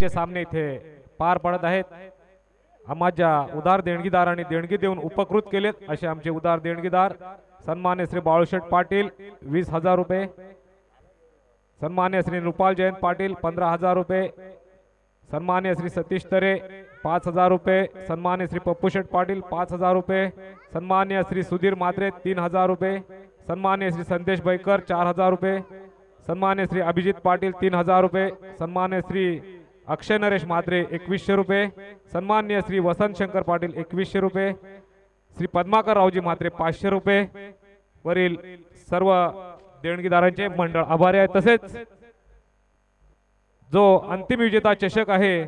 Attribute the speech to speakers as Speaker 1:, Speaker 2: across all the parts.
Speaker 1: क्रिकेटचे सामने इथे पार पडत आहेत. आम्हाला उदार देणगीदारांनी देणगी देऊन उपकृत केलेत असे आमचे उदार देणगीदार सन्मान्य श्री बाळूशेठ पाटील 20,000 रुपये, सन्मान्य श्री रुपाल जयंत पाटील 15,000 रुपये, सन्मान्य श्री सतीश तरे 5,000 रुपये, सन्मान्य श्री पप्पूशेठ पाटील 5,000 रुपये, सन्मान्य श्री सुधीर मात्रे 3,000 रुपये, सन्मान्य श्री संदेश बैकर 4,000 रुपये, सन्मान्य श्री अभिजित पाटील 3,000 रुपये, सन्मान्य श्री अक्षय नरेश मात्रे 2100 रुपये, सन्मान्य श्री वसंत शंकर पाटील 2100 रुपये, श्री पद्माकर रावजी म्हात्रे 500 रुपये. वरील सर्व देणगीदारांचे मंडळ आभारी आहे. तसेच जो अंतिम विजेता चषक आहे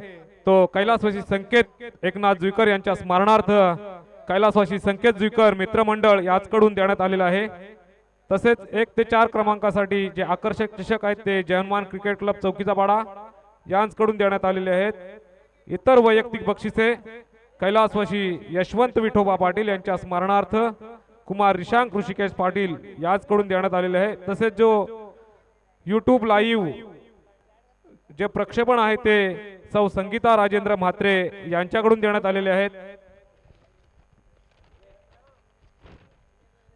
Speaker 1: तो कैलासवासी संकेत एकनाथ जुईकर यांच्या स्मरणार्थ कैलासवासी संकेत जुईकर मित्रमंडळ याचकडून देण्यात आलेला आहे. तसेच 1 ते 4 क्रमांकासाठी जे आकर्षक चषक आहेत ते जयहनुमान क्रिकेट क्लब चौकीचा पाडा यांचकडून देण्यात आलेले आहेत. इतर वैयक्तिक बक्षिसे कैलासवासी यशवंत विठोबा पाटील यांच्या स्मरणार्थ कुमार रिशांक ऋषिकेश पाटील याचकडून देण्यात आलेले आहे. तसेच जो यूट्यूब लाईव्ह जे प्रक्षेपण आहे ते सौ संगीता राजेंद्र म्हात्रे यांच्याकडून देण्यात आलेले आहेत.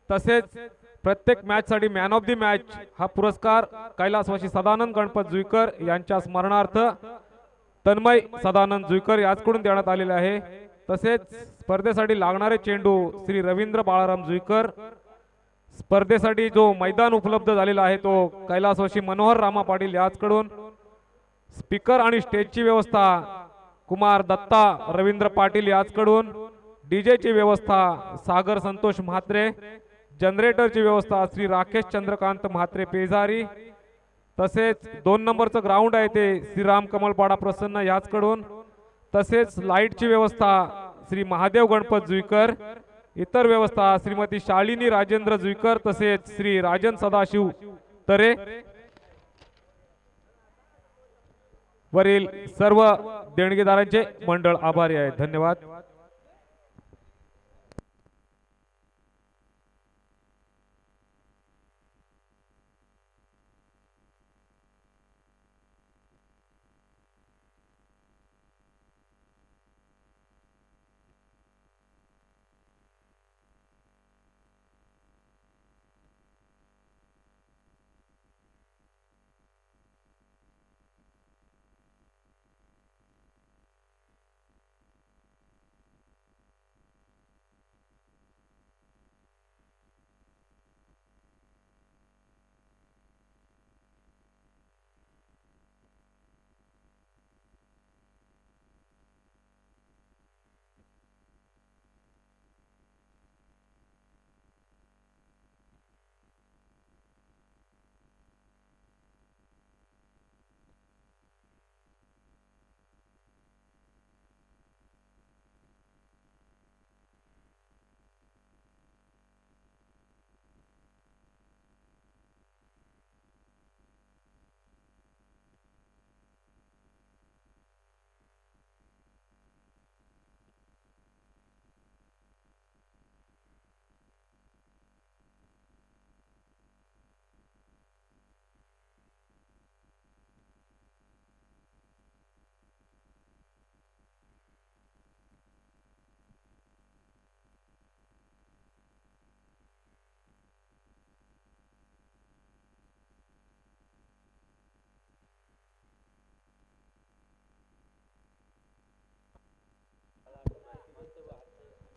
Speaker 1: तसेच प्रत्येक मॅच साठी मॅन ऑफ द मॅच हा पुरस्कार कैलासवासी सदानंद गणपत जुईकर यांच्या स्मरणार्थ तन्मय सदानंद जुईकर याचकडून देण्यात आलेले आहे. तसेच स्पर्धेसाठी लागणारे चेंडू श्री रवींद्र बाळाराम जुईकर, स्पर्धेसाठी जो मैदान उपलब्ध झालेला आहे तो कैलासवासी मनोहर रामा पाटील याचकडून, स्पीकर आणि स्टेजची व्यवस्था कुमार दत्ता रवींद्र पाटील याचकडून, डीजेची व्यवस्था सागर संतोष म्हात्रे, जनरेटरची व्यवस्था श्री राकेश चंद्रकांत म्हात्रे पेजारी, तसेच 2 नंबरचं ग्राउंड आहे ते श्रीराम कमलपाडा प्रसन्न याचकडून, तसेच लाईटची व्यवस्था श्री महादेव गणपत जुईकर, इतर व्यवस्था श्रीमती शालिनी राजेंद्र जुईकर, तसेच श्री राजन सदाशिव तरे. वरील सर्व देणगीदारांचे मंडळ आभारी आहे. धन्यवाद.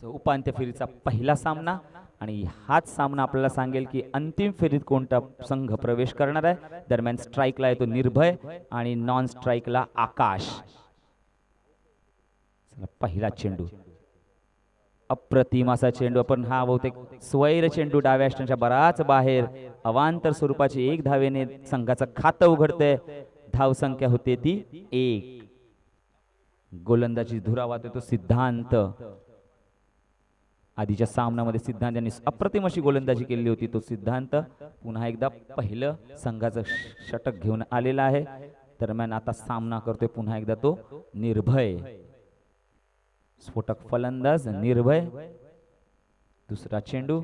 Speaker 2: उपांत्य फेरीचा पहिला सामना आणि हाच सामना आपल्याला सांगेल की अंतिम फेरीत कोणता संघ प्रवेश करणार आहे. दरम्यान स्ट्राइकला येतो निर्भय आणि नॉन स्ट्राइकला आकाश. पहिला चेंडू अप्रतिम असा चेंडू, आपण हा बहुतेक स्वैर चेंडू डाव्या स्टंपच्या बराच बाहेर अवांतर स्वरूपाची 1 धावेने संघाचं खातं उघडते. धाव संख्या होते ती 1. गोलंदाजी धुरा वाजतो सिद्धांत. आधीच्या सामन्यामध्ये सिद्धांत यांनी अप्रतिम अशी गोलंदाजी केली होती. तो सिद्धांत पुन्हा एकदा पहिलं संघाचं षटक घेऊन आलेला आहे. दरम्यान आता सामना करतोय पुन्हा एकदा तो निर्भय. स्फोटक फलंदाज निर्भय. दुसरा चेंडू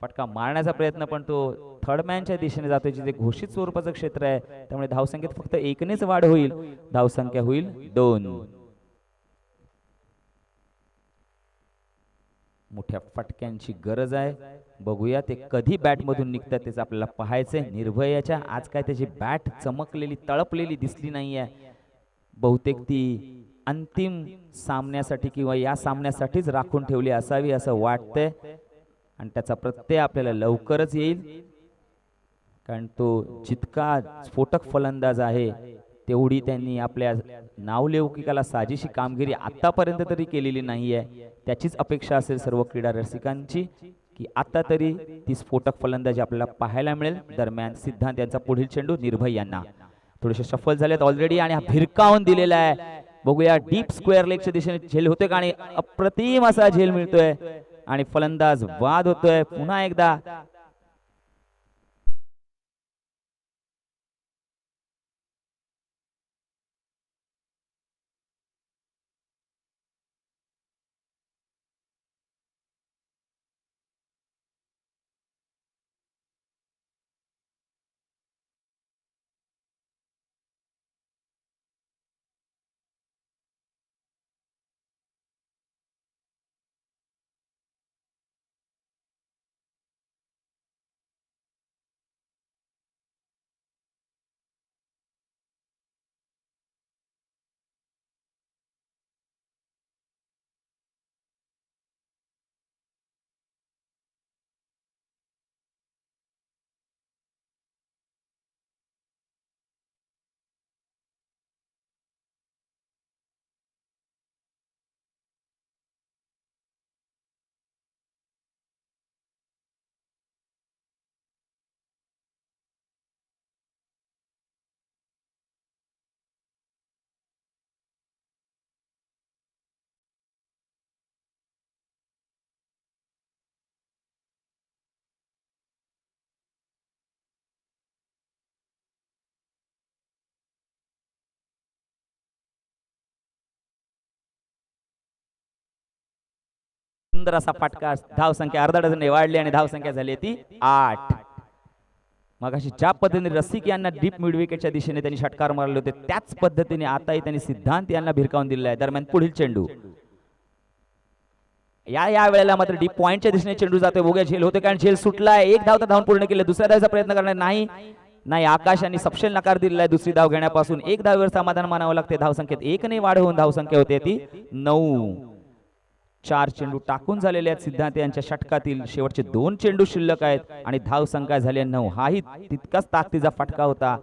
Speaker 2: फटका मारण्याचा प्रयत्न, पण तो थर्ड मॅनच्या दिशेने जातोय, जिथे घोषित स्वरूपाचं क्षेत्र आहे, त्यामुळे धावसंख्येत फक्त एकनेच वाढ होईल. धावसंख्या होईल 2. मोठ्या फटक्यांची गरज आहे. बघूया ते कधी बॅट मधून निघतात तेच आपल्याला पाहायचंय. निर्भयाच्या आज काय त्याची बॅट चमकलेली तळपलेली दिसली नाहीये. बहुतेक ती अंतिम सामन्यासाठी किंवा या सामन्यासाठीच राखून ठेवली असावी असं वाटतंय, आणि त्याचा प्रत्यय आपल्याला लवकरच येईल, कारण तो जितका स्फोटक फलंदाज आहे तेवढी त्यांनी आपल्या नावलौकिकाला साजेशी कामगिरी आतापर्यंत तरी केलेली नाहीये. त्याचीच अपेक्षा असेल सर्व क्रीडा रसिकांची की आता तरी ती स्फोटक फलंदाजी आपल्याला पाहायला मिळेल. दरम्यान सिद्धांत यांचा पुढील चेंडू निर्भय यांना. थोडेसे सफल झालेत ऑलरेडी आणि हा भिरकावून दिलेला आहे. बघूया डीप स्क्वेअर लेगच्या दिशेने झेल होते का, आणि अप्रतिम असा झेल मिळतोय आणि फलंदाज बाद होतोय पुन्हा एकदा. सुंदर असा फटका. धावसंख्या अर्धा डझनने वाढली आणि धावसंख्या झाली ती 8. मगाशी ज्या पद्धतीने रसिक यांना डीप मिड विकेटच्या दिशेने त्यांनी षटकार मारले होते त्याच पद्धतीने आताही त्यांनी सिद्धांत यांना भिरकावून दिलेला आहे. दरम्यान पुढील चेंडू या वेळेला मात्र डीप पॉइंटच्या दिशेने चेंडू जातोय. बघूया झेल होते कारण झेल सुटलाय. एक धाव तर धावून पूर्ण केले. दुसऱ्या धावचा प्रयत्न करणार नाही. आकाश यांनी सपशेल नकार दिलेला आहे दुसरी धाव घेण्यापासून. एक धावेवर समाधान मानावं लागते. धावसंख्येत 1 ने वाढ होऊन धावसंख्या होते ती 9. 4 चेंडू टाकून झालेले आहेत सिद्धांत यांच्या षटकातील. शेवटचे 2 चेंडू शिल्लक आहेत आणि धावसंख्या झाली 9. हाही तितकाच ताकदीचा फटका होता,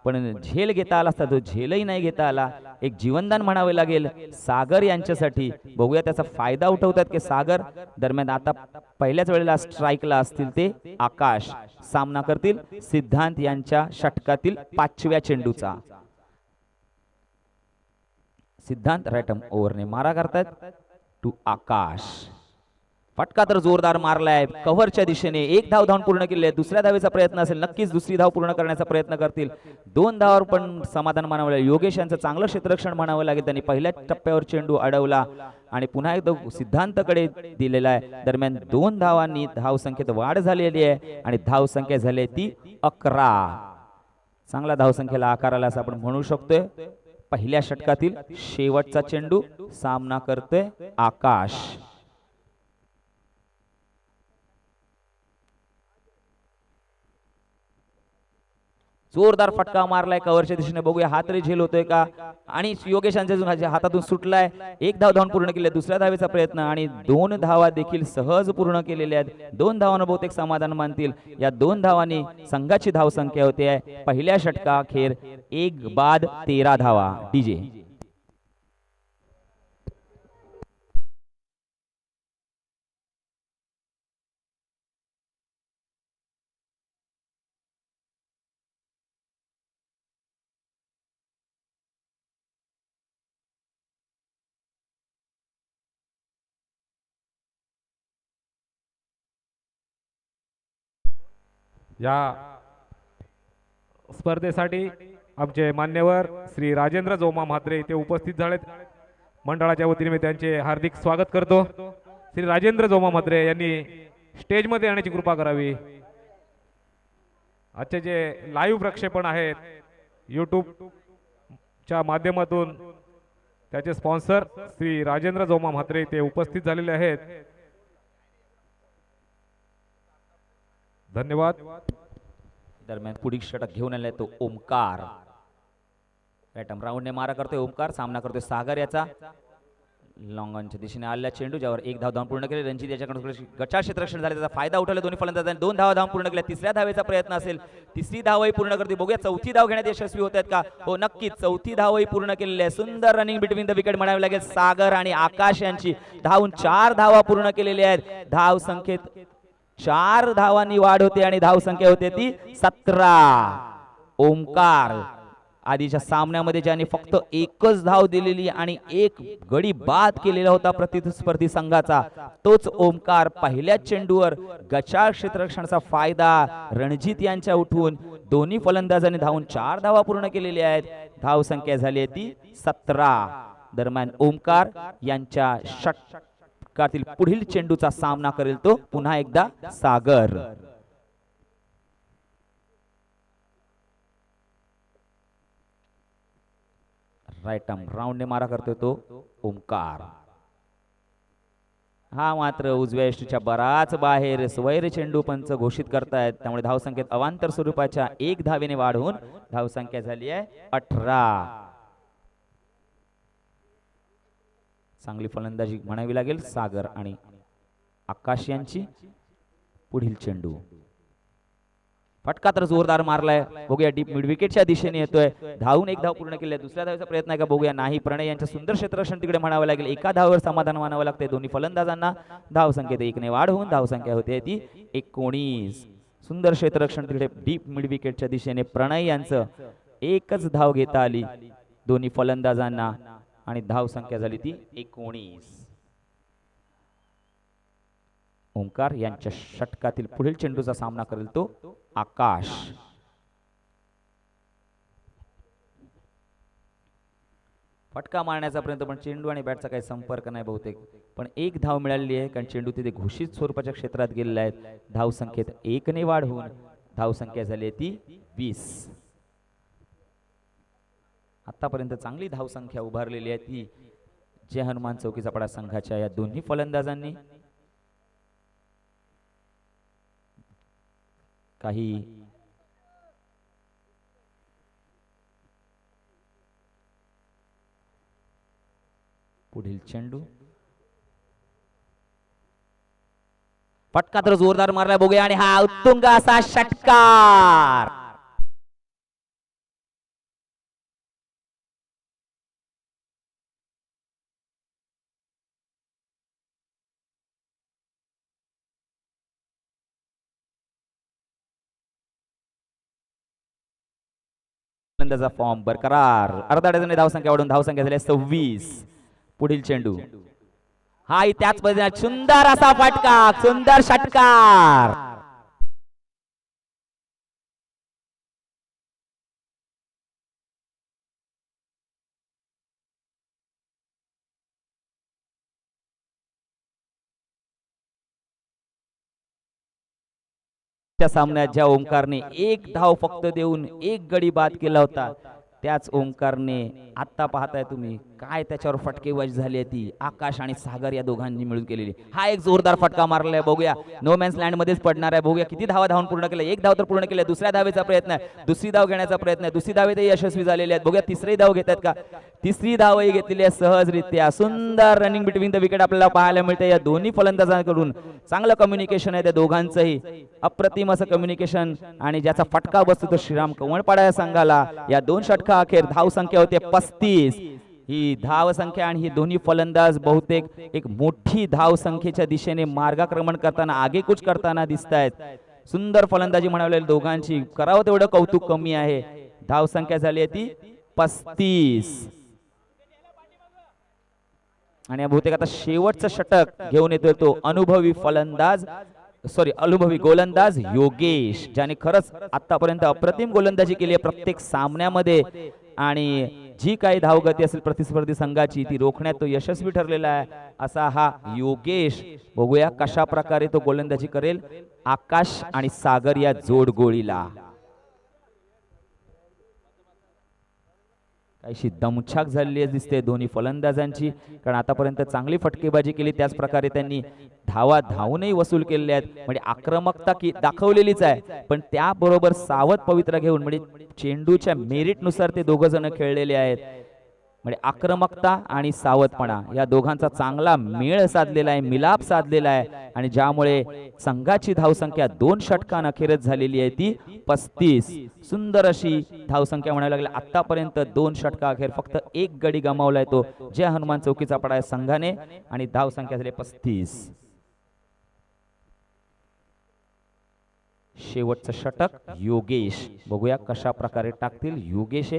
Speaker 2: पण झेल घेता आला असता तो झेलही नाही घेता आला. एक जीवनदान म्हणावे लागेल सागर यांच्यासाठी. बघूया त्याचा फायदा उठवतात की सागर. दरम्यान आता पहिल्याच वेळेला स्ट्राईकला असतील ते आकाश. सामना करतील सिद्धांत यांच्या षटकातील 5व्या चेंडूचा. सिद्धांत राईट आर्म ओव्हरने मारा करतात टू आकाश. फटका तर जोरदार मारलाय कव्हरच्या दिशेने. 1 धाव धावून पूर्ण केली आहे. दुसऱ्या धावेचा प्रयत्न असेल, नक्कीच दुसरी धाव पूर्ण करण्याचा प्रयत्न करतील. 2 धावावर पण समाधान मानावं लागेल. योगेश यांचं चांगलं क्षेत्ररक्षण म्हणावं लागेल. त्यांनी पहिल्या टप्प्यावर चेंडू अडवला आणि पुन्हा एकदा सिद्धांतकडे दिलेला आहे. दरम्यान 2 धावांनी धावसंख्येत वाढ झालेली आहे आणि धावसंख्या झाली ती 11. चांगला धावसंख्येला आकार आला असं आपण म्हणू शकतोय. पहिल्या षटकातील शेवटचा चेंडू. सामना करतोय आकाश. जोरदार फटका मारलाय कव्हरच्या दिशेने. बघूया हा तरी झेल होतोय का, आणि योगेश यांच्या हातातून सुटलाय. 1 धाव धावून पूर्ण केली. दुसऱ्या धावेचा प्रयत्न आणि 2 धावा देखील सहज पूर्ण केलेल्या आहेत. 2 धावांना बहुतेक समाधान मानतील. या 2 धावांनी संघाची धावसंख्या होते पहिल्या षटकाखेर 1 बाद 13 धावा. डीजे
Speaker 1: या स्पर्धेसाठी आमचे मान्यवर श्री राजेंद्र जोमा म्हात्रे इथे उपस्थित झालेत. मंडळाच्या वतीने मी त्यांचे हार्दिक स्वागत करतो. श्री राजेंद्र जोमा म्हात्रे यांनी स्टेजमध्ये येण्याची कृपा करावी. आजचे जे लाईव्ह प्रक्षेपण आहेत यूट्यूबच्या माध्यमातून त्याचे स्पॉन्सर श्री राजेंद्र जोमा म्हात्रे ते उपस्थित झालेले आहेत. धन्यवाद.
Speaker 2: दरम्यान पुढील षटक घेऊन आलाय तो ओमकार. रॅटम राऊंडने मारा करतोय ओमकार. सामना करतोय सागर याचा. लॉंग ऑनच्या दिशेने आलेला चेंडू ज्यावर एक धाव धावून पूर्ण केले. रणजित याच्याकडून गचाळ क्षेत्ररक्षण झाले, त्याचा फायदा उठवला दोन्ही फलंदाजांनी. 2 धावा धावून पूर्ण केल्या. तिसऱ्या धावेचा प्रयत्न असेल, तिसरी धावही पूर्ण करते. बघूया चौथी धाव घेण्यात यशस्वी होत आहेत का. हो नक्कीच चौथी धावही पूर्ण केलेली आहे. सुंदर रनिंग बिटवीन द विकेट म्हणावे लागेल सागर आणि आकाश यांची. धावून 4 धावा पूर्ण केलेल्या आहेत. धाव संख्येत 4 धावांनी वाढ होते आणि धाव संख्या होते ती 17. ओमकार आधीच्या सामन्यामध्ये ज्याने फक्त एकच धाव दिलेली आणि एक गडी बाद केलेला होता प्रतिस्पर्धी संघाचा, तोच ओमकार पहिल्याच चेंडूवर गचाळ क्षेत्ररक्षणाचा फायदा रणजित यांच्या उठून दोन्ही फलंदाजांनी धावून 4 धावा पूर्ण केलेल्या आहेत. धाव संख्या झाली आहे ती 17. दरम्यान ओमकार यांच्या षटकातील पुढील चेंडूचा सामना करेल तो पुन्हा एकदा सागर. राईट आर्म राऊंडने मारा करतोय तो ओमकार. हा मात्र उजव्या यष्टीच्या बराच बाहेर. स्वैर चेंडू पंच घोषित करतायत, त्यामुळे धावसंख्येत अवांतर स्वरूपाच्या 1 धावेने वाढ होऊन धावसंख्या झाली आहे 18. चांगली फलंदाजी म्हणावी लागेल सागर आणि आकाश यांची. पुढील चेंडू फटका तर जोरदार मारलाय. बघूया डीप मिड विकेटच्या दिशेने येतोय. धावून 1 धाव पूर्ण केली आहे. दुसऱ्या धावेचा प्रयत्न आहे का बघूया. नाही. प्रणय यांच्या सुंदर क्षेत्ररक्षण तिकडे म्हणावं लागेल. एका धावेवर समाधान मानावं लागते दोन्ही फलंदाजांना. धाव संख्येत 1 ने वाढ होऊन धाव संख्या होते ती 19. सुंदर क्षेत्ररक्षण तिकडे डीप मिड विकेटच्या दिशेने प्रणय यांचं. एकच धाव घेता आली दोन्ही फलंदाजांना आणि धाव संख्या झाली ती 19. ओमकार यांच्या षटकातील पुढील चेंडूचा सामना करेल तो आकाश. फटका मारण्याचा प्रयत्न, पण चेंडू आणि बॅटचा काही संपर्क नाही बहुतेक. पण 1 धाव मिळाली आहे कारण चेंडू तिथे घोषित स्वरूपाच्या क्षेत्रात गेलेला आहे. धाव संख्येत 1 ने वाढ होऊन धाव संख्या झाली आहे ती 20. आतापर्यंत चांगली धाव संख्या उभारलेली आहे ती जय हनुमान चौकीचा पडा संघाच्या या दोन्ही फलंदाजांनी. काही पुढील चेंडू फटका तर जोरदार मारलाय बघूया आणि हा उत्तुंग असा षटकार. फलंदाजा फॉर्म बरकरार. अर्धा डझन धावसंख्या वाढून धावसंख्या झाली 26. पुढील चेंडू हा त्याच पद्धतीने सुंदर असा फटका, सुंदर षटकार. त्या सामन्यात ज्या ओमकारने 1 धाव फक्त देऊन 1 गडी बाद केला होता, त्याच ओमकारने आता पाहताय तुम्ही काय त्याच्यावर फटकेबाजी झाली आहे ती आकाश आणि सागर या दोघांनी मिळून केलेली. हा एक जोरदार फटका मारलाय बघूया. नो मॅन्स लँड मध्येच पडणार आहे. बघूया किती धावा धावून पूर्ण केल्या. 1 धाव तर पूर्ण केली. दुसऱ्या धावेचा प्रयत्न आहे. दुसरी धाव घेण्याचा प्रयत्न आहे. दुसरी धावेतही यशस्वी झालेले आहेत. बघूया तिसरी धाव घेतात का. तिसरी धावही घेतलेली आहे सहजरित्या. सुंदर रनिंग बिटवीन द विकेट आपल्याला पाहायला मिळते या दोन्ही फलंदाजांकडून. चांगलं कम्युनिकेशन आहे त्या दोघांचंही. अप्रतिम असं कम्युनिकेशन आणि ज्याचा फटका बसतो तो श्रीराम कंवळपाडा या संघाला. या 2 षटका अखेर धाव संख्या होते 35. ही धाव संख्या आणि ही दोन्ही फलंदाज बहुतेक एक मोठी धाव संख्येच्या दिशेने मार्गक्रमण करताना आगेकूच करताना दिसत आहेत. सुंदर फलंदाजी म्हणावी दोघांची. करावं तेवढं कौतुक कमी आहे. धाव संख्या झाली आहे ती 35. आणि बहुतेक आता शेवटचं षटक घेऊन येतोय तो अनुभवी गोलंदाज योगेश, ज्याने खरंच आतापर्यंत अप्रतिम गोलंदाजी केली आहे प्रत्येक सामन्यामध्ये आणि जी काही धावगती असेल प्रतिस्पर्धी संघाची ती रोखण्यात तो यशस्वी ठरलेला आहे असा हा योगेश. बघूया कशा प्रकारे तो गोलंदाजी करेल आकाश आणि सागर या जोडगोळीला. काहीशी दमछाक झालेली दिसते दोन्ही फलंदाजांची, कारण आतापर्यंत चांगली फटकेबाजी केली, त्याच प्रकारे त्यांनी धावूनही वसूल केलेल्या आहेत. म्हणजे आक्रमकता दाखवलेलीच आहे, पण त्याबरोबर सावध पवित्रा घेऊन म्हणजे चेंडूच्या मेरिट नुसार ते दोघ जण खेळलेले आहेत. म्हणजे आक्रमकता आणि सावधपणा या दोघांचा चांगला मेळ साधलेला आहे, मिलाप साधलेला आहे, आणि ज्यामुळे संघाची धावसंख्या 2 षटकां अखेरच झालेली आहे ती 35. सुंदर अशी धावसंख्या म्हणायला लागली आतापर्यंत. 2 षटका अखेर फक्त 1 गडी गमावलाय तो जय हनुमान चौकीचा पडा संघाने, आणि धावसंख्या झाली 35. शेवटचं षटक योगेश. बघूया कशा प्रकारे टाकतील. योगेश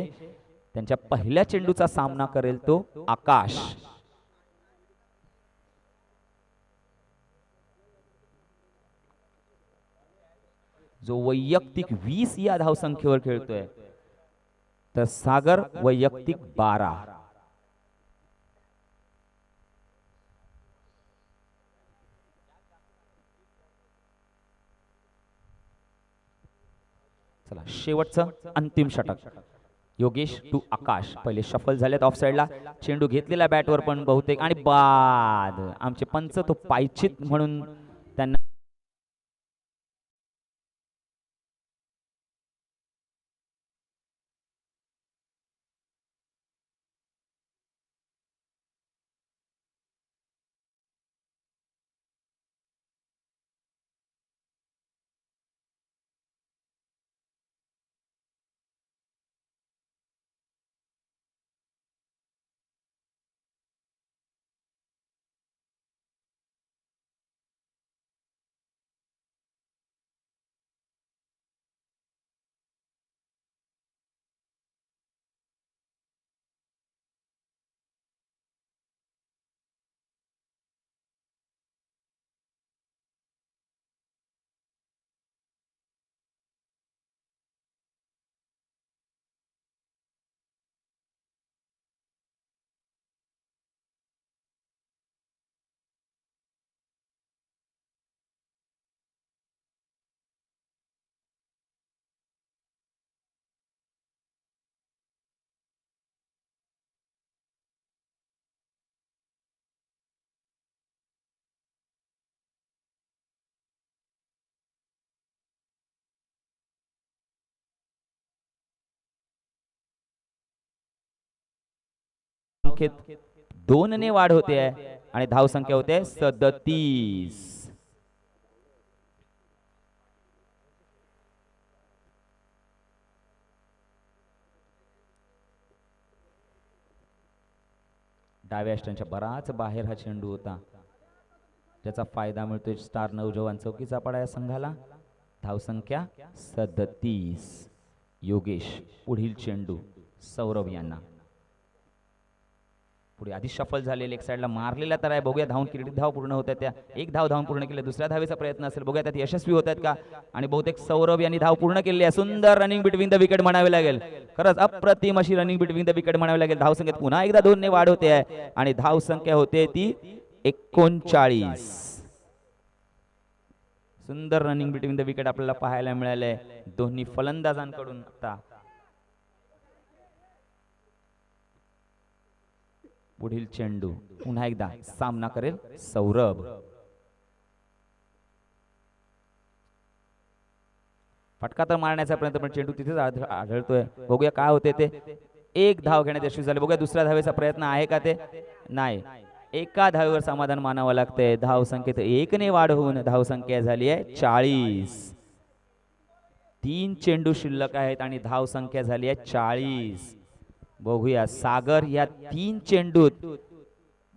Speaker 2: त्यांच्या पहिल्या चेंडूचा सामना करेल तो आकाश. जो वैयक्तिक 20 या धावसंख्येवर खेळतोय, तर सागर वैयक्तिक 12. चला शेवटचं अंतिम षटक. योगेश टू आकाश. पहिले शफल झालेत ऑफ साइडला, चेंडू घेतलेला बॅटवर पण बहुतेक, आणि बाद. आमचे पंच तो पायचित म्हणून त्यांना संख्येत 2 ने वाढ होते आहे, आणि धावसंख्या होते 37. डाव्या स्टंपच्या बराच बाहेर हा चेंडू होता, ज्याचा फायदा मिळतोय स्टार नौजवान चौकीचा पडा या संघाला. धावसंख्या 37. योगेश. पुढील चेंडू सौरभ यांना. पुढे आधी शफल झालेले एक साइडला मारलेला तर आहे. बघूया धावून किती धाव पूर्ण होत आहेत. त्या एक धाव धावून पूर्ण केले, दुसऱ्या धावेचा प्रयत्न असेल, बघूया त्यात यशस्वी होत आहेत का. आणि बहुतेक सौरभ यांनी धाव पूर्ण केलेली आहे. सुंदर रनिंग बिटवीन द विकेट म्हणावे लागेल. खरंच अप्रतिम अशी रनिंग बिटवीन द विकेट म्हणावे लागेल. धावसंख्येत पुन्हा एकदा 2 ने वाढ होते आहे, आणि धावसंख्या होते ती 39. सुंदर रनिंग बिटवीन द विकेट आपल्याला पाहायला मिळाले दोन्ही फलंदाजांकडून. आता पुढील चेंडू पुन्हा एकदा सामना करेल सौरभ. फटका तर मारण्याचा प्रयत्न, पण चेंडू तिथेच आढळतोय. बघूया काय होते ते. एक धाव घेण्यात यशस्वी झाले. बघूया दुसऱ्या धावेचा प्रयत्न आहे का ते. नाही, एका धावेवर समाधान मानावं लागतंय. धाव संख्येत 1 ने वाढ होऊन धावसंख्या झाली आहे 40. 3 चेंडू शिल्लक आहेत आणि धाव संख्या झाली आहे 40. बघूया सागर या 3 चेंडूत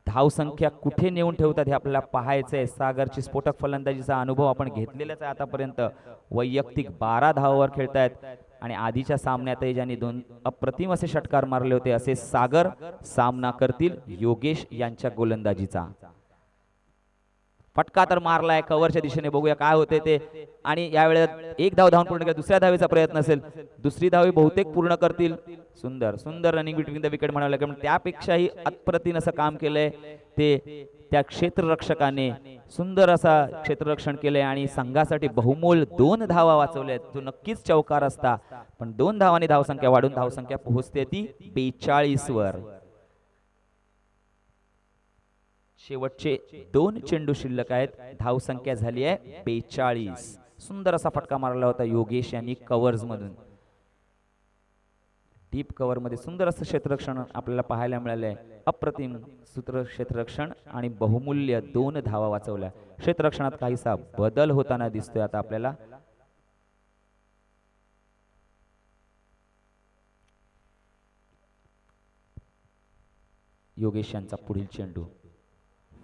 Speaker 2: धावसंख्या कुठे नेऊन ठेवतात हे आपल्याला पाहायचंय. सागरची स्फोटक फलंदाजीचा अनुभव आपण घेतलेलाच आहे आतापर्यंत. वैयक्तिक 12 धावावर खेळतायत, आणि आधीच्या सामन्यातही ज्यांनी 2 अप्रतिम असे षटकार मारले होते असे सागर सामना करतील योगेश यांच्या गोलंदाजीचा. फटका तर मारलाय कव्हरच्या दिशेने, बघूया काय होते ते. आणि यावेळेस एक धाव धावून पूर्ण केला, दुसऱ्या धावेचा प्रयत्न असेल, दुसरी धावे बहुतेक पूर्ण करतील. सुंदर सुंदर रनिंग बिटवीन द विकेट म्हणावं लागेल. त्यापेक्षाही अप्रतिम असं काम केलंय ते त्या क्षेत्ररक्षकाने. सुंदर असा क्षेत्ररक्षण केलंय आणि संघासाठी बहुमोल 2 धावा वाचवल्यात. जो नक्कीच चौकार असता, पण 2 धावांनी धावसंख्या वाढून धावसंख्या पोहोचते ती 42 वर. शेवटचे 2 चेंडू शिल्लक आहेत, धावसंख्या झाली आहे 42. सुंदर असा फटका मारला होता योगेश यांनी कव्हर्स मधून. डीप कव्हर मध्ये सुंदर असं क्षेत्ररक्षण आपल्याला पाहायला मिळालंय. अप्रतिम क्षेत्ररक्षण आणि बहुमूल्य 2 धावा वाचवल्या. क्षेत्ररक्षणात काहीसा बदल होताना दिसतोय आता आपल्याला. योगेश यांचा पुढील चेंडू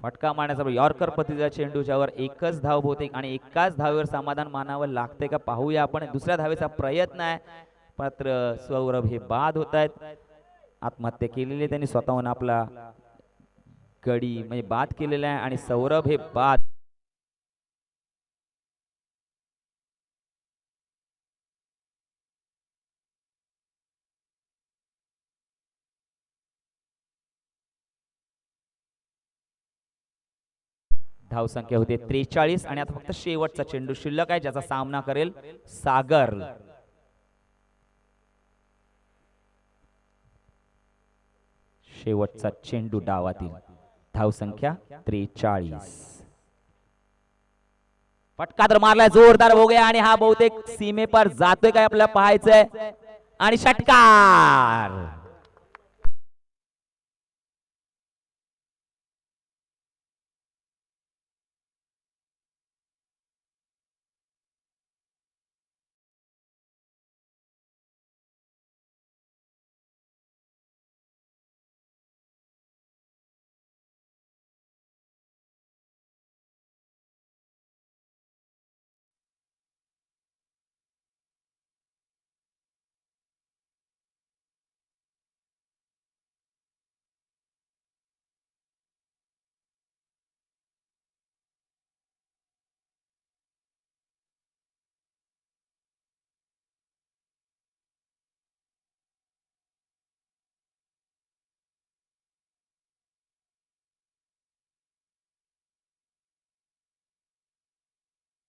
Speaker 2: फटका मारण्याचा यॉर्कर पद्धतीचा चेंडू, ज्यावर एकच धाव बहुतेक आणि एकाच धावेवर समाधान मानावं लागतंय का पाहूया आपण. दुसऱ्या धावेचा प्रयत्न आहे, मात्र सौरभ हे बाद होत आहेत. आत्महत्या केलेली त्यांनी स्वतःहून, आपला गडी म्हणजे बाद केलेला आहे आणि सौरभ हे बाद. धावसंख्या होते 43 आणि आता फक्त शेवटचा चेंडू शिल्लक आहे, ज्याचा सामना करेल सागर. शेवटचा चेंडू डावातील, धावसंख्या 43. फटका तर मारलाय जोरदार, बघूया आणि हा बहुतेक सीमेपर जातोय काय आपल्याला पाहायचंय. आणि षटकार.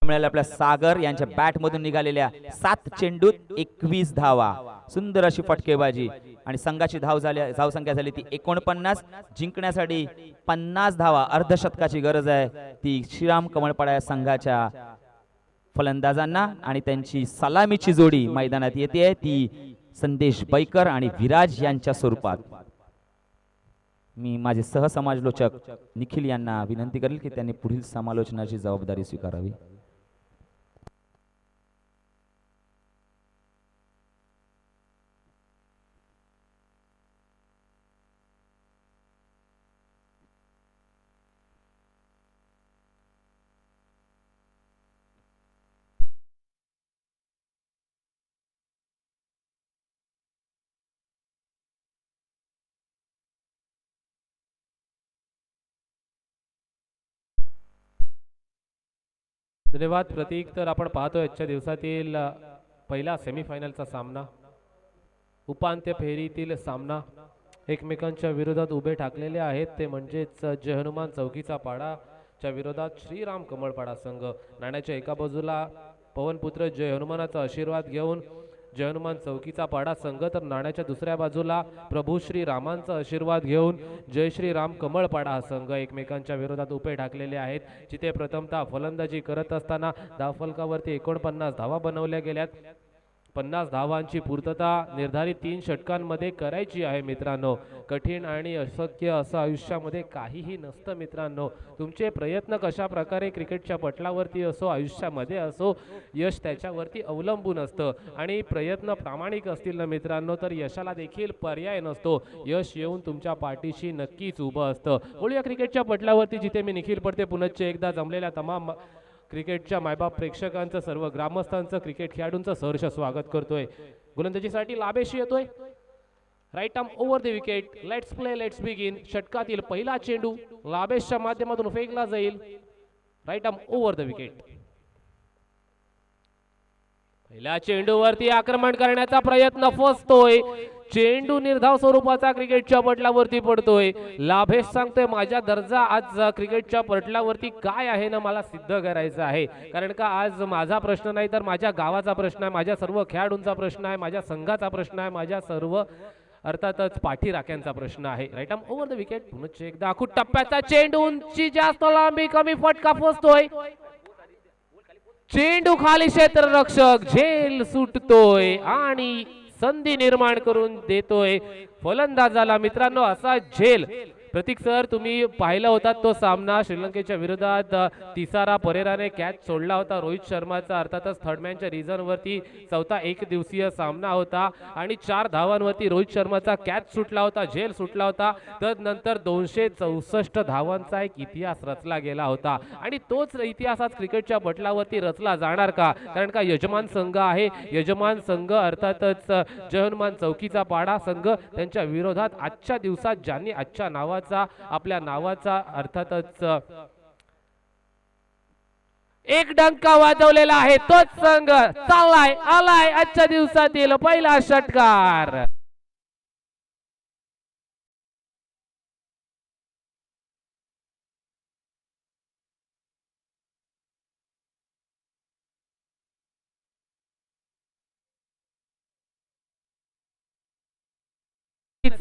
Speaker 2: मिळाले आपल्या सागर यांच्या बॅट मधून निघालेल्या 7 चेंडूत 21 धावा. सुंदर अशी फटकेबाजी आणि संघाची धावसंख्या झाली ती 49. जिंकण्यासाठी 50 धावा, अर्धशतकाची गरज आहे ती श्रीराम कमळपाडा या संघाच्या फलंदाजांना. आणि त्यांची सलामीची जोडी मैदानात येते, ती संदेश बैकर आणि विराज यांच्या स्वरूपात. मी माझे सहसमालोचक निखिल यांना विनंती करेल की त्यांनी पुढील समालोचनाची जबाबदारी स्वीकारावी.
Speaker 3: धन्यवाद प्रतीक. तर आपण पाहतोय आजच्या दिवसातील पहिला सेमीफायनलचा सामना, उपांत्य फेरीतील सामना. एकमेकांच्या विरोधात उभे ठाकलेले आहेत ते म्हणजेच जय हनुमान चौकीचा पाडाच्या विरोधात श्रीराम कमळपाडा संघ. नाण्याच्या एका बाजूला पवनपुत्र जय हनुमानाचा आशीर्वाद घेऊन जय हनुमान चौकीचा पाडा संघ, तर नाण्याच्या दुसऱ्या बाजूला प्रभू श्री रामांचा आशीर्वाद घेऊन जय श्री राम कमळपाडा हा संघ एकमेकांच्या विरोधात उभे ठाकलेले आहेत. जिथे प्रथमतः फलंदाजी करत असताना धावफलकावरती 49 धावा बनवल्या गेल्यात. 50 धावांची पूर्तता निर्धारित 3 षटकांमध्ये करायची आहे मित्रांनो. कठीण आणि अशक्य असं आयुष्यामध्ये काहीही नसतं मित्रांनो. तुमचे प्रयत्न कशा प्रकारे क्रिकेटच्या पटलावरती असो, आयुष्यामध्ये असो, यश त्याच्यावरती अवलंबून असतं. आणि प्रयत्न प्रामाणिक असतील ना मित्रांनो, तर यशाला देखील पर्याय नसतो. यश येऊन तुमच्या पाठीशी नक्कीच उभं असतं. बोलूया क्रिकेटच्या पटलावरती, जिथे मी निखिल पडते पुनश्च एकदा जमलेल्या तमाम क्रिकेटच्या मायबाप प्रेक्षकांचं, सर्व ग्रामस्थांचं, क्रिकेट खेळाडूंचं सहर्ष स्वागत करतोय. गोलंदाजीसाठी लाभेशी येतोय. Right arm over the wicket. Let's play, let's begin. षटकातील पहिला चेंडू लाभेशच्या माध्यमातून फेकला जाईल. Right arm over the wicket. पहिल्या चेंडूवरती आक्रमण करण्याचा प्रयत्न फसतोय. चेंडू निर्धाव स्वरूपाचा क्रिकेटच्या पटलावरती पडतोय. लाभेश सांगतोय माझ्या दर्जा आज क्रिकेटच्या पटलावरती काय आहे ना मला सिद्ध करायचं आहे. कारण का आज माझा प्रश्न नाही तर माझ्या गावाचा प्रश्न आहे, माझ्या सर्व खेळाडूंचा प्रश्न आहे, माझ्या संघाचा प्रश्न आहे, माझ्या सर्व अर्थातच पाठीराख्यांचा प्रश्न आहे. Right arm over the wicket. पुन्हा एकदा आखूट टप्प्याचा चेंडू, उंची जास्त, लांबी कमी, फटका फसतोय. चेंडू खाली क्षेत्ररक्षक, झेल सुटतोय आणि संधी निर्माण करून देतोय फलंदाजाला. मित्रांनो असा झेल प्रतीक सर तुम्ही पाहिला होता तो सामना श्रीलंकेच्या विरोधात. तिसारा परेराने कॅच सोडला होता रोहित शर्माचा. अर्थातच थर्डमॅनच्या रिझन वरती चौथा एक दिवसीय सामना होता आणि 4 धावांवरती रोहित शर्माचा कॅच सुटला होता, झेल सुटला होता. तदनंतर 264 धावांचा एक इतिहास रचला गेला होता आणि तोच इतिहास आज क्रिकेटच्या पटलावरती रचला जाणार का? कारण का यजमान संघ आहे. यजमान संघ अर्थातच जय हनुमान चौकीचा पाडा संघ. त्यांच्या विरोधात आजच्या दिवसात ज्यांनी आजच्या नावा आपल्या नावाचा अर्थातच एक डंका वाजवलेला आहे तोच संघ चाललाय आलाय आजच्या दिवसातील पहिला षटकार.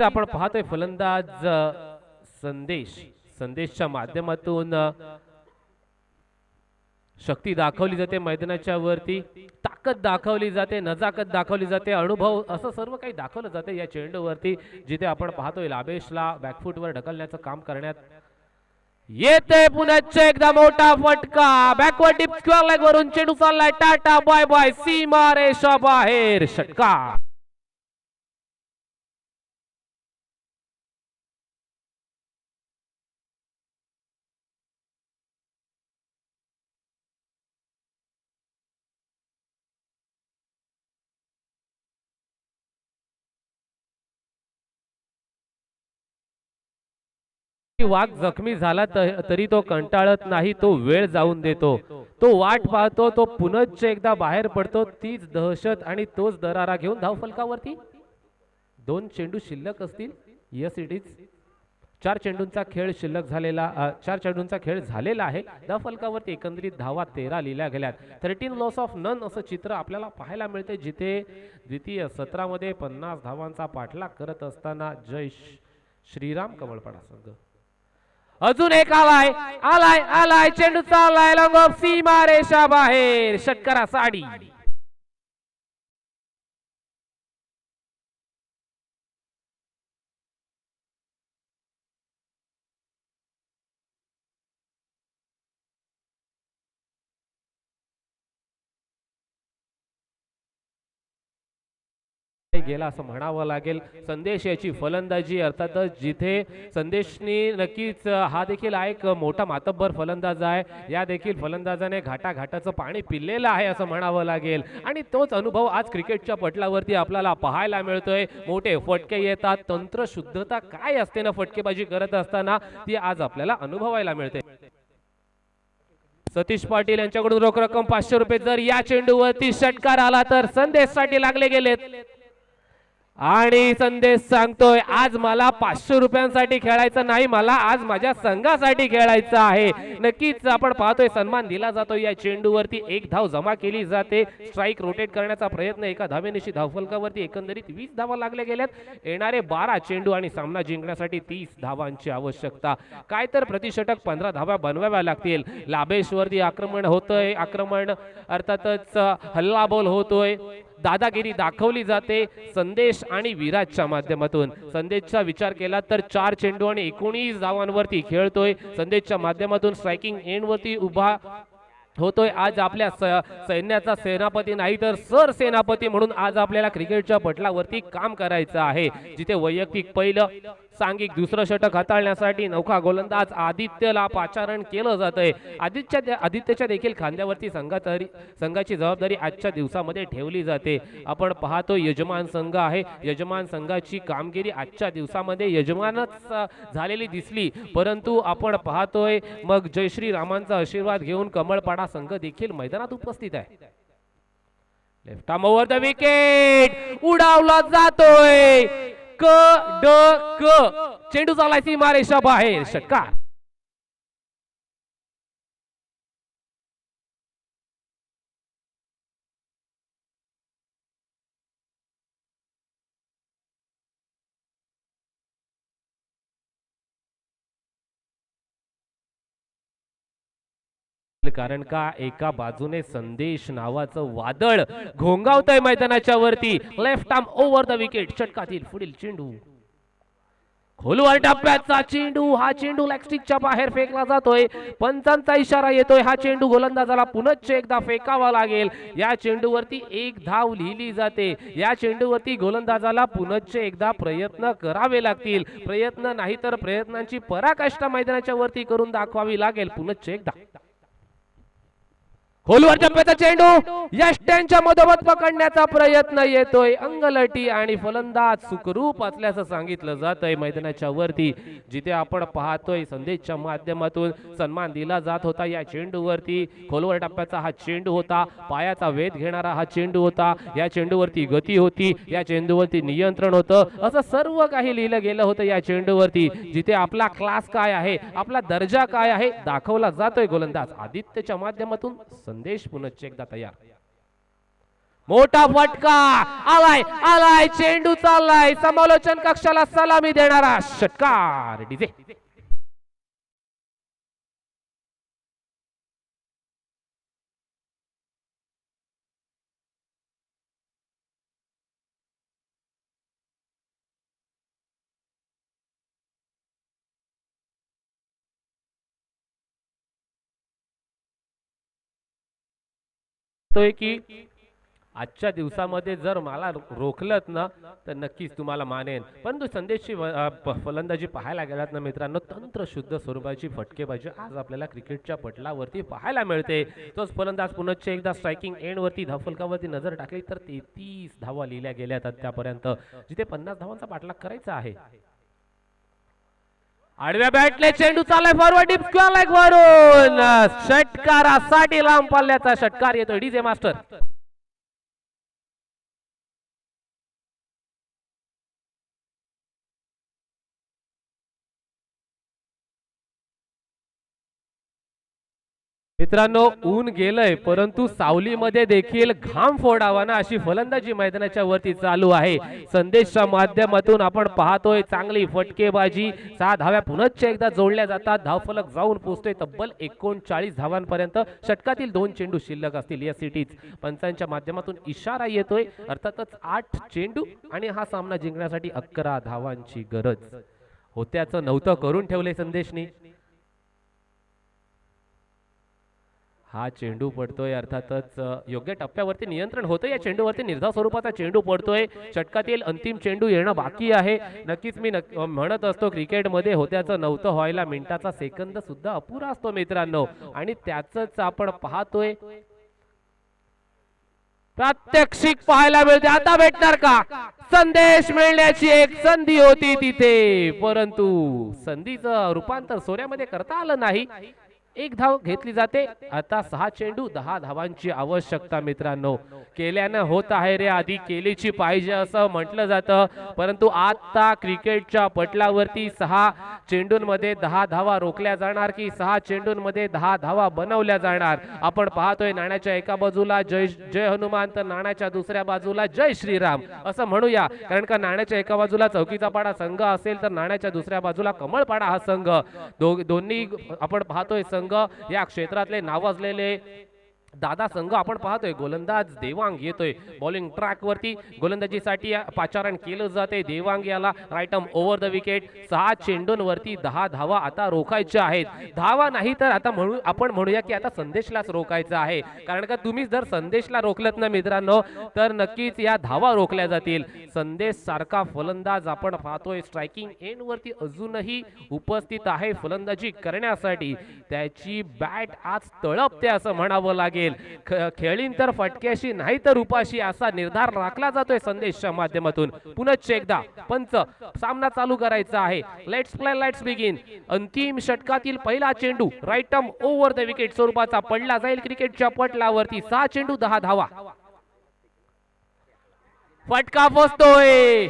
Speaker 3: आपण पाहतोय फलंदाज संदेशच्या माध्यमातून शक्ती दाखवली जाते, मैदानाच्या वरती ताकद दाखवली जाते, नजाकत दाखवली जाते, अनुभव असं सर्व काही दाखवलं जाते या चेंडूवरती. जिथे आपण पाहतोय लाभेशला बॅकफुटवर ढकलण्याचं काम करण्यात येते. पुन्हा एकदा मोठा फटका, बॅकवर्ड डिप स्क्वेअर लेग वरून चेंडू चाललाय टाटा बाय बाय, सीमा रेषा बाहेर, षटकार. वाघ जखमी झाला तरी तो कंटाळत नाही, तो वेळ जाऊन देतो, तो वाट पाहतो, तो पुनश्च एकदा बाहेर पडतो. तीच दहशत आणि तोच दरारा घेऊन धावफलकावरती 2 चेंडू शिल्लक असतील. Yes it is. 4 चेंडूंचा खेळ शिल्लक झालेला 4 चेंडूंचा खेळ झालेला आहे. धावफलकावरती एकंदरीत धावा 13 लिहिल्या गेल्यात. 13 लॉस ऑफ नन असं चित्र आपल्याला पाहायला मिळते. जिथे द्वितीय सत्रामध्ये 50 धावांचा पाठलाग करत असताना जय श्रीराम कमळपाडा संघ. अजून एक आलाय आलाय आलाय चेंडू चाललाय लॉंग ऑफ, सीमा रेषा बाहेर, षटकारा साडी. गेला असं म्हणावं लागेल. संदेश याची फलंदाजी अर्थातच जिथे संदेशनी नक्कीच हा देखील एक मोठा मातब्बर फलंदाज आहे. या देखील फलंदाजाने घाटाघाटाचं पाणी पिलेलं आहे असं म्हणावं लागेल आणि तोच अनुभव आज क्रिकेटच्या पटलावरती आपल्याला पाहायला मिळतोय. मोठे फटके येतात, तंत्र शुद्धता काय असते ना फटकेबाजी करत असताना ती आज आपल्याला अनुभवायला मिळते. सतीश पाटील यांच्याकडून रोख रक्कम 500 रुपये. जर या चेंडूवरती षटकार आला तर संदेशसाठी लागले गेलेत आणि संदेश सांगतोय आज मला 500 रुपयांसाठी खेळायचं नाही, मला आज माझ्या संघासाठी खेळायचं आहे. नक्कीच आपण पाहतोय सन्मान दिला जातो या चेंडूवरती. 1 धाव जमा केली जाते. स्ट्राईक रोटेट करण्याचा प्रयत्न, एका धावेनिशी धावफलकावरती एकंदरीत 20 धावा लागल्या गेल्यात. येणारे 12 चेंडू आणि सामना जिंकण्यासाठी 30 धावांची आवश्यकता. काय तर प्रतिषटक 15 धावा बनवाव्या लागतील. लाभेशवरती आक्रमण होतंय, आक्रमण अर्थातच हल्लाबोल होतोय, दादागिरी दाखवली जाते संदेश आणि विराजच्या माध्यमातून. संदेशचा विचार केला तर 4 चेंडू आणि 19 धावांवरती खेळतोय. संदेशच्या माध्यमातून स्ट्रायकिंग एंड वरती उभा होतोय. आज आपल्या सैन्याचा सेनापती नाही तर सर सेनापती म्हणून आज आपल्याला क्रिकेटच्या पटलावरती काम करायचं आहे. जिथे वैयक्तिक पहिलं सांघिक दुसरं षटक हाताळण्यासाठी नौका गोलंदाज आदित्यला पाचारण केलं जातंय. आदित्यच्या देखील खांद्यावरती संघाची जबाबदारी आजच्या दिवसामध्ये ठेवली जाते. आपण पाहतो यजमान संघ आहे, यजमान संघाची कामगिरी आजच्या दिवसामध्ये यजमानच झालेली दिसली, परंतु आपण पाहतोय मग जय श्री रामांचा आशीर्वाद घेऊन कमळपाडा संघ देखील मैदानात उपस्थित आहे. Left arm over the wicket, उडावला जातोय चेंडू चालाय सीमारेषा बाहेर, षटकार. कारण का एका बाजूने संदेश नावाचं वादळ घोंगावतंय मैदानाच्या वरती. Left arm over the wicket, षटकातील पुढील चेंडू खोलवर टप्प्याचा चेंडू, हा चेंडू लेगस्टिकच्या बाहेर फेकला जातोय. पंचांचा इशारा येतोय, हा चेंडू गोलंदाजाला पुनश्च एकदा फेकावा लागेल. या चेंडूवरती एक धाव लिहिली जाते. या चेंडूवरती गोलंदाजाला पुनश्च एकदा प्रयत्न करावे लागतील. प्रयत्न नाही तर प्रयत्नांची पराकाष्ठा मैदानाच्या वरती करून दाखवावी लागेल. पुनश्च एकदा खोलवर टप्प्याचा चेंडू यष्ट्यांच्या मधोमध पकडण्याचा प्रयत्न येतोय. अंगलटी आणि फलंदाज सुखरूप असल्याचं सांगितलं जातंय मैदानाच्या वरती. जिथे आपण पाहतोय संदेशच्या माध्यमातून सन्मान दिला जात होता या चेंडूवरती. खोलवर टप्प्याचा हा चेंडू होता, पायाचा वेध घेणारा हा चेंडू होता. या चेंडूवरती गती होती, या चेंडूवरती नियंत्रण होतं, असं सर्व काही लिहिलं गेलं होतं या चेंडूवरती. जिथे आपला क्लास काय आहे, आपला दर्जा काय आहे दाखवला जातोय गोलंदाज आदित्यच्या माध्यमातून. संदेश पुनश्च एकदा तयार, मोठा फटका आलाय चेंडू चाललाय, समालोचन कक्षाला सलामी देणारा षटकार. डीजे की आजच्या दिवसामध्ये जर मला रोखलत ना तर नक्कीच तुम्हाला मानेन. परंतु संदेशची फलंदाजी पाहायला गेलात ना मित्रांनो, तंत्रशुद्ध स्वरूपाची फटकेबाजी आज आपल्याला क्रिकेटच्या पटलावरती पाहायला मिळते. तोच फलंदाज पुनश्च एकदा स्ट्रायकिंग एंड वरती धावफलकावरती नजर टाकली तर 33 धावा लिहिल्या गेल्यात आतापर्यंत, जिथे 50 धावांचा पाठलाग करायचा आहे. आडव्या बॅटले चेंडू चाललाय फॉरवर्ड डीप स्क्वेअर लेग वरून, षटकारासाठी लांब पल्ल्याचा षटकार येतोय. डीजे मास्टर मित्रांनो, ऊन गेलंय परंतु सावलीमध्ये देखील घाम फोडावा ना अशी फलंदाजी मैदानाच्या वरती चालू आहे. संदेशच्या माध्यमातून आपण पाहतोय चांगली फटकेबाजी. 6 धाव्या पुनश्च एकदा जोडल्या जातात. धावफलक जाऊन पोहोचतोय तब्बल 39 धावांपर्यंत. षटकातील 2 चेंडू शिल्लक असतील या सिटीज. पंचांच्या माध्यमातून इशारा येतोय, अर्थातच 8 चेंडू आणि हा सामना जिंकण्यासाठी 11 धावांची गरज. होत्याचं नव्हतं करून ठेवले संदेशनी. हा चेंडू पडतोय, अर्थातच योग्य टप्प्यावरती नियंत्रण होतं या चेंडूवरती. निर्धाव स्वरूपाचा चेंडू पडतोय. षटकातील अंतिम चेंडू येणं बाकी आहे. नक्कीच मी म्हणत असतो क्रिकेटमध्ये होत्याचं नव्हतं व्हायला मिनिटाचा सेकंद सुद्धा अपुरा असतो मित्रांनो, आणि त्याच आपण पाहतोय. प्रात्यक्षिक पाहायला मिळते. आता भेटणार का? संदेश मिळण्याची एक संधी होती तिथे, परंतु संधीचं रूपांतर सोन्यामध्ये करता आलं नाही. 1 धाव घेतली जाते. आता 6 चेंडू 10 धावांची आवश्यकता मित्रांनो. केल्यानं होत आहे रे, आधी केलीची पाहिजे असं म्हटलं जातं, परंतु आता क्रिकेटच्या पटलावरती 6 चेंडूंमध्ये 10 धावा रोखल्या जाणार की 6 चेंडूंमध्ये 10 धावा बनवल्या जाणार. आपण पाहतोय नाण्याच्या एका बाजूला जय हनुमान तर नाण्याच्या दुसऱ्या बाजूला जय श्रीराम असं म्हणूया, कारण का नाण्याच्या एका बाजूला चौकीचा पाडा संघ असेल तर नाण्याच्या दुसऱ्या बाजूला कमळपाडा हा संघ. दोन्ही आपण पाहतोय संघ या क्षेत्रातले नावाजलेले दादा संघ आपण पाहतोय गोलंदाज देवांग येतोय बॉलिंग ट्रॅक वरती गोलंदाजीसाठी पाचारण केलं जाते देवांग याला right arm over the wicket 6 चेंडूंवरती 10 धावा आता रोखायच्या आहेत धावा नाही तर आता आपण म्हणूया की आता संदेशलाच रोखायचं आहे कारण का तुम्ही जर संदेशला रोखलत ना मित्रांनो तर नक्कीच या धावा रोखल्या जातील संदेश सारखा फलंदाज आपण पाहतोय स्ट्रायकिंग एंड वरती अजूनही उपस्थित आहे फलंदाजी करण्यासाठी त्याची बॅट आज तळपते असं म्हणावं लागेल खेळीन तर फटक्याशी नाही तर उपाशी असा निर्धार राखला जातोय संदेशच्या माध्यमातून पुनश्च एकदा पंच सामना चालू करायचा आहे लेट्स प्ले लेट्स बिगिन अंतिम षटकातील पहिला चेंडू right arm over the wicket स्वरूपाचा पडला जाईल क्रिकेटच्या पटलावरती 6 चेंडू 10 धावा फटका बसतोय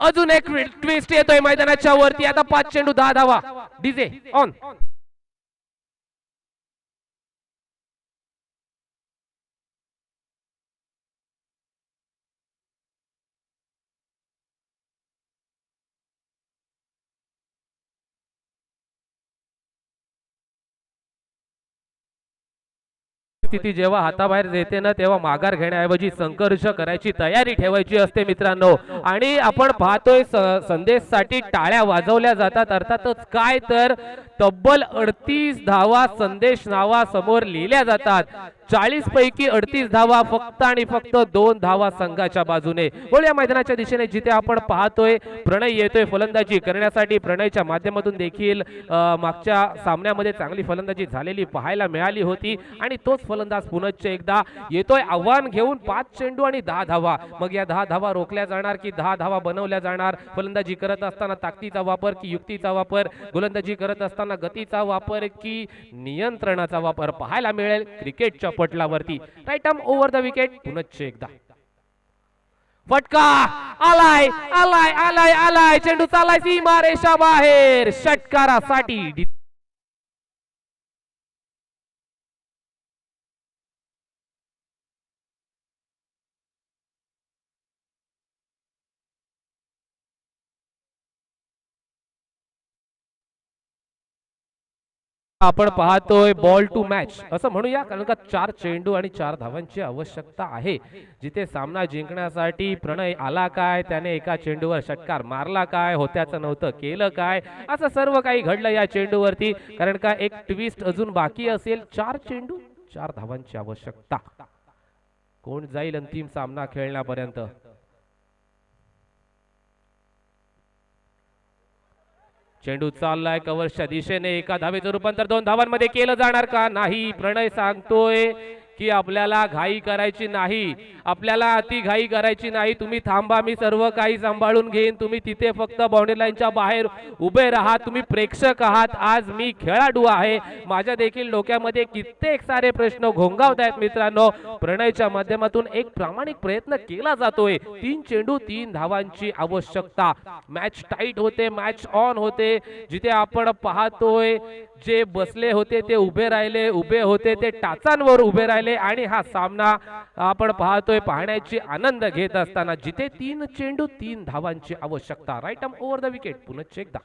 Speaker 3: अजून एक ट्विस्ट येतोय मैदानाच्या वरती आता 5 चेंडू 10 धावा डीजे ऑन स्थिती जेव्हा हाताबाहेर येते ना तेव्हा माघार घेण्याऐवजी संघर्ष करायची तयारी ठेवायची असते मित्रांनो आणि आपण पाहतोय संदेशसाठी टाळ्या वाजवल्या जातात अर्थातच काय तर तब्बल 38 धावा संदेश नावासमोर लिहिल्या जातात 40 पैकी 38 धावा फक्त आणि फक्त 2 धावा संघाच्या बाजूने बोलूया मैदानाच्या दिशेने जिथे आपण पाहतोय प्रणय येतोय फलंदाजी करण्यासाठी प्रणयच्या माध्यमातून देखील मागच्या सामन्यामध्ये चांगली फलंदाजी झालेली पाहायला मिळाली होती आणि तोच फलंदाज पुनश्च एकदा येतोय आव्हान घेऊन 5 चेंडू आणि 10 धावा मग या 10 धावा रोखल्या जाणार की 10 धावा बनवल्या जाणार फलंदाजी करत असताना ताकदीचा वापर की युक्तीचा वापर गोलंदाजी करत असताना गतीचा वापर की नियंत्रणाचा वापर पाहायला मिळेल क्रिकेटच्या पटलावरती right arm over the wicket पुनश्च एकदा फटका आलाय आलाय आलाय आलाय चेंडू चालाय सीमा रेषा बाहेर षटकारासाठी आपण पाहतोय बॉल टू मॅच असं म्हणूया कारण का 4 चेंडू आणि 4 धावांची आवश्यकता आहे जिथे सामना जिंकण्यासाठी प्रणय आला काय त्याने एका चेंडूवर षटकार मारला काय होत्याचं नव्हतं केलं काय असं सर्व काही घडलं या चेंडूवरती कारण का एक ट्विस्ट अजून बाकी असेल 4 चेंडू 4 धावांची आवश्यकता कोण जाईल अंतिम सामना खेळण्यापर्यंत चेंडू चाललाय कव्हरच्या दिशेने एका धावेचं रूपांतर 2 धावांमध्ये केलं जाणार का नाही प्रणय सांगतोय की आपल्याला घाई करायची नाही आपल्याला अति घाई करायची नाही तुम्ही थांबा मी सर्व काही सांभाळून घेईन तुम्ही तिथे फक्त बाउंड्री लाईनच्या बाहेर उभे राहा तुम्ही प्रेक्षक आहात आज मी खेळाडू आहे माझ्या देखील डोक्यामध्ये कित्येक सारे प्रश्न घोंगावत आहेत मित्रांनो प्रणयच्या माध्यमातून एक प्रामाणिक प्रयत्न केला जातोय 3 चेंडू 3 धावांची आवश्यकता मॅच टाईट होते मॅच ऑन होते जिथे आपण पाहतोय जे बसले होते ते उभे राहिले उभे होते ते टाचांवर उभे राहिले आणि हा सामना आपण पाहतोय पाहण्याची आनंद घेत असताना जिथे 3 चेंडू 3 धावांची आवश्यकता right arm over the wicket पुनश्च एकदा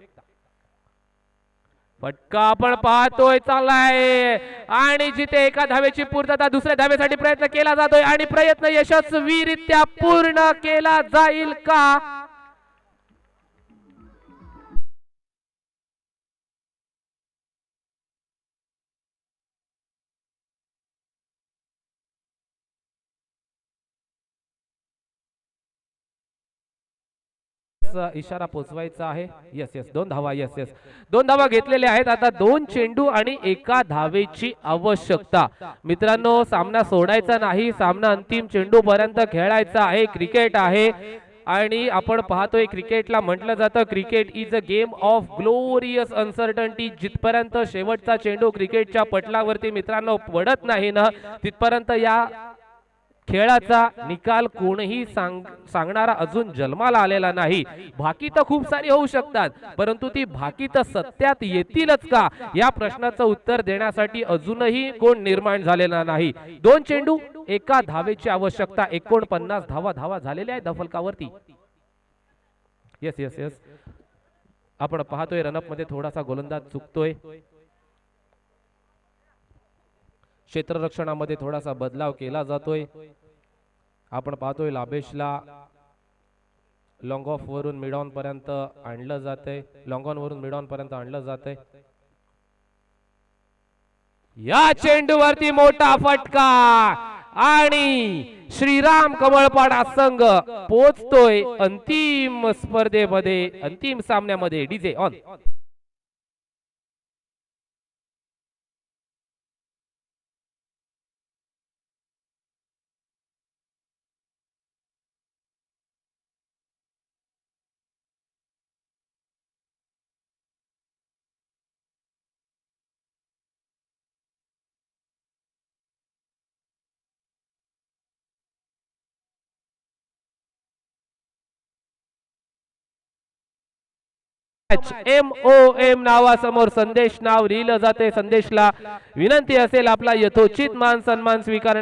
Speaker 3: फटका आपण पाहतोय चाललाय आणि जिथे एका धावेची पूर्तता दुसऱ्या धावेसाठी प्रयत्न केला जातोय आणि प्रयत्न यशस्वीरित्या पूर्ण केला जाईल का इशारा पोचवायचा आहे यस यस 2 धावा यस यस 2 धावा घेतलेल्या आहेत आता 2 चेंडू आणि एका धावेची आवश्यकता मित्रांनो सामना सोडायचा नाही सामना अंतिम चेंडू पर्यंत खेळायचा आहे क्रिकेट आहे आणि आपण पाहतोय क्रिकेटला म्हटलं जातं cricket is a game of glorious uncertainty जिथपर्यंत शेवटचा चेंडू क्रिकेटच्या पटलावरती मित्रांनो पडत नाही ना तिथपर्यंत या खेळाचा निकाल कोणीही सांगणारा अजून जन्माला आलेला नाही भाकी तर खूप सारी होऊ शकतात परंतु ती भाकी तर सत्यात येतीलच का या प्रश्नाचं उत्तर देण्यासाठी अजूनही कोण निर्माण झालेला नाही 2 चेंडू एका धावेची आवश्यकता 49 धावा झालेल्या आहेत दफलकावरती यस यस यस आपण पाहतोय रनअप मध्ये थोडासा गोलंदाज चुकतोय क्षेत्ररक्षणामध्ये थोडासा बदलाव केला जातोय. आपण पाहतोय लाभेशला लॉंग ऑफ वरून मिड ऑन पर्यंत आणलं जातंय, लॉंग ऑन वरून मिड ऑन पर्यंत आणलं जातंय. या चेंडूवरती मोठा फटका आणि श्रीराम कमळपाडा संघ पोहोचतोय अंतिम स्पर्धेमध्ये, अंतिम सामन्यामध्ये. DJ on. MOM नावासमोर संदेश नाव लिहिलं जाते. संदेशला विनंती असेल आपला यथोचित मान सन्मान स्वीकार